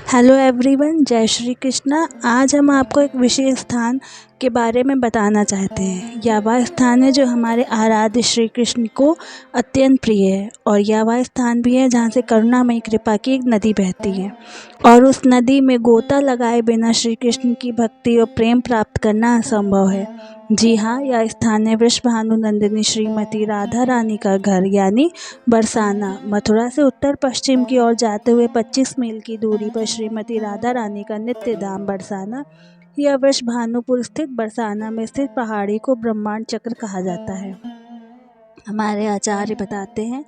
Hello everyone, जय श्री कृष्णा। आज हम आपको एक विशेष स्थान के बारे में बताना चाहते हैं। यह वह स्थान है जो हमारे आराध्य श्री कृष्ण को अत्यंत प्रिय है और यह वह स्थान भी है जहाँ से करुणामयी कृपा की एक नदी बहती है और उस नदी में गोता लगाए बिना श्री कृष्ण की भक्ति और प्रेम प्राप्त करना असंभव है। जी हाँ, यह स्थान है वृषभानुनंदिनी श्रीमती राधा रानी का घर यानी बरसाना। मथुरा से उत्तर पश्चिम की ओर जाते हुए 25 मील की दूरी पर श्रीमती राधा रानी का नित्य धाम बरसाना या वृषभानुपुर स्थित बरसाना में स्थित पहाड़ी को ब्रह्मांड चक्र कहा जाता है। हमारे आचार्य बताते हैं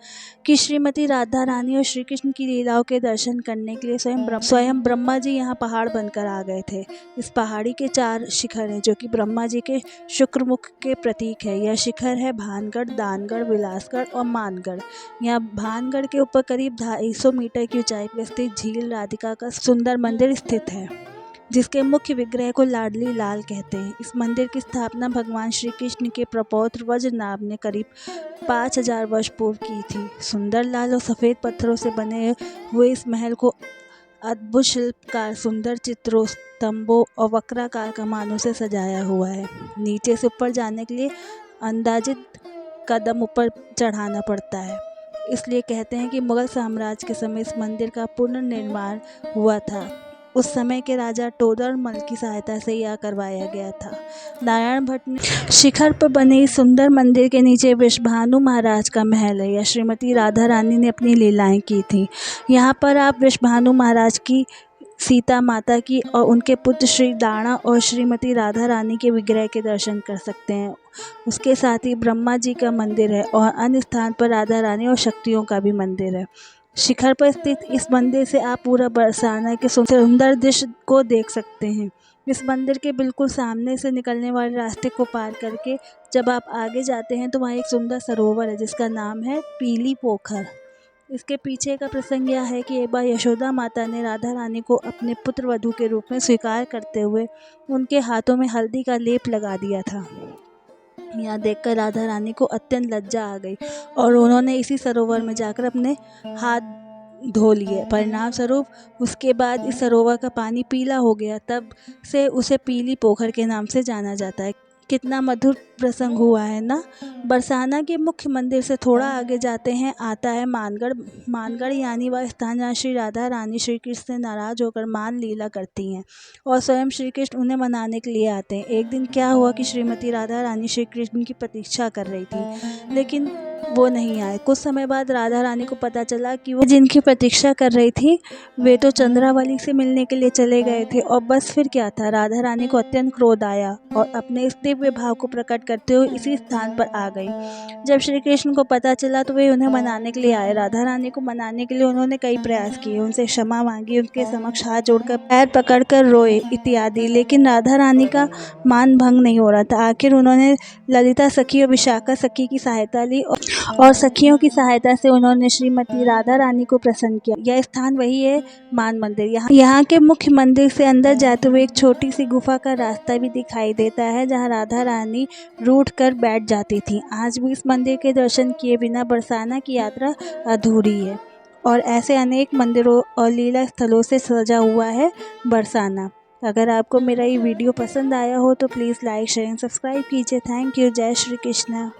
कि श्रीमती राधा रानी और श्री कृष्ण की लीलाओं के दर्शन करने के लिए स्वयं ब्रह्मा जी यहाँ पहाड़ बनकर आ गए थे। इस पहाड़ी के 4 शिखर हैं जो कि ब्रह्मा जी के शुक्रमुख के प्रतीक है। यह शिखर है भानगढ़, दानगढ़, विलासगढ़ और मानगढ़। यहाँ भानगढ़ के ऊपर करीब 250 मीटर की ऊंचाई पर स्थित झील राधिका का सुंदर मंदिर स्थित है, जिसके मुख्य विग्रह को लाडली लाल कहते हैं। इस मंदिर की स्थापना भगवान श्री कृष्ण के प्रपौत्र वज्रनाभ ने करीब 5000 वर्ष पूर्व की थी। सुंदर लाल और सफ़ेद पत्थरों से बने हुए इस महल को अद्भुत शिल्पकार सुंदर चित्रों, स्तंभों और वक्राकार कमानों से सजाया हुआ है। नीचे से ऊपर जाने के लिए अंदाजित कदम ऊपर चढ़ाना पड़ता है। इसलिए कहते हैं कि मुगल साम्राज्य के समय इस मंदिर का पुनर्निर्माण हुआ था। उस समय के राजा टोडरमल की सहायता से यह करवाया गया था। नारायण भट्ट ने शिखर पर बने इस सुंदर मंदिर के नीचे वृषभानु महाराज का महल है। यह श्रीमती राधा रानी ने अपनी लीलाएं की थी। यहाँ पर आप वृषभानु महाराज की, सीता माता की और उनके पुत्र श्री दाणा और श्रीमती राधा रानी के विग्रह के दर्शन कर सकते हैं। उसके साथ ही ब्रह्मा जी का मंदिर है और अन्य स्थान पर राधा रानी और शक्तियों का भी मंदिर है। शिखर पर स्थित इस मंदिर से आप पूरा बरसाना के सुंदर दृश्य को देख सकते हैं। इस मंदिर के बिल्कुल सामने से निकलने वाले रास्ते को पार करके जब आप आगे जाते हैं तो वहाँ एक सुंदर सरोवर है जिसका नाम है पीली पोखर। इसके पीछे का प्रसंग यह है कि एक बार यशोदा माता ने राधा रानी को अपने पुत्र वधू के रूप में स्वीकार करते हुए उनके हाथों में हल्दी का लेप लगा दिया था। यह देखकर राधा रानी को अत्यंत लज्जा आ गई और उन्होंने इसी सरोवर में जाकर अपने हाथ धो लिए। परिणाम स्वरूप उसके बाद इस सरोवर का पानी पीला हो गया। तब से उसे पीली पोखर के नाम से जाना जाता है। कितना मधुर प्रसंग हुआ है ना। बरसाना के मुख्य मंदिर से थोड़ा आगे जाते हैं आता है मानगढ़। मानगढ़ यानी वह स्थान जहाँ श्री राधा रानी श्री कृष्ण से नाराज होकर मान लीला करती हैं और स्वयं श्री कृष्ण उन्हें मनाने के लिए आते हैं। एक दिन क्या हुआ कि श्रीमती राधा रानी श्री कृष्ण की प्रतीक्षा कर रही थी, लेकिन वो नहीं आए। कुछ समय बाद राधा रानी को पता चला कि वो जिनकी प्रतीक्षा कर रही थी वे तो चंद्रावली से मिलने के लिए चले गए थे। और बस फिर क्या था, राधा रानी को अत्यंत क्रोध आया और अपने इस दिव्य भाव को प्रकट करते हुए इसी स्थान पर आ गई। जब श्री कृष्ण को पता चला तो वे उन्हें मनाने के लिए आए। राधा रानी को मनाने के लिए उन्होंने कई प्रयास किए, उनसे क्षमा मांगी, उनके समक्ष हाथ जोड़कर पैर पकड़कर रोए इत्यादि, लेकिन राधा रानी का मान भंग नहीं हो रहा था। आखिर उन्होंने ललिता सखी और विशाखा सखी की सहायता ली और सखियों की सहायता से उन्होंने श्रीमती राधा रानी को प्रसन्न किया। यह स्थान वही है मान मंदिर। यहाँ के मुख्य मंदिर से अंदर जाते हुए एक छोटी सी गुफा का रास्ता भी दिखाई देता है जहाँ राधा रानी रूठ कर बैठ जाती थी। आज भी इस मंदिर के दर्शन किए बिना बरसाना की यात्रा अधूरी है और ऐसे अनेक मंदिरों और लीला स्थलों से सजा हुआ है बरसाना। अगर आपको मेरा ये वीडियो पसंद आया हो तो please like, share and subscribe कीजिए। Thank you. जय श्री कृष्णा।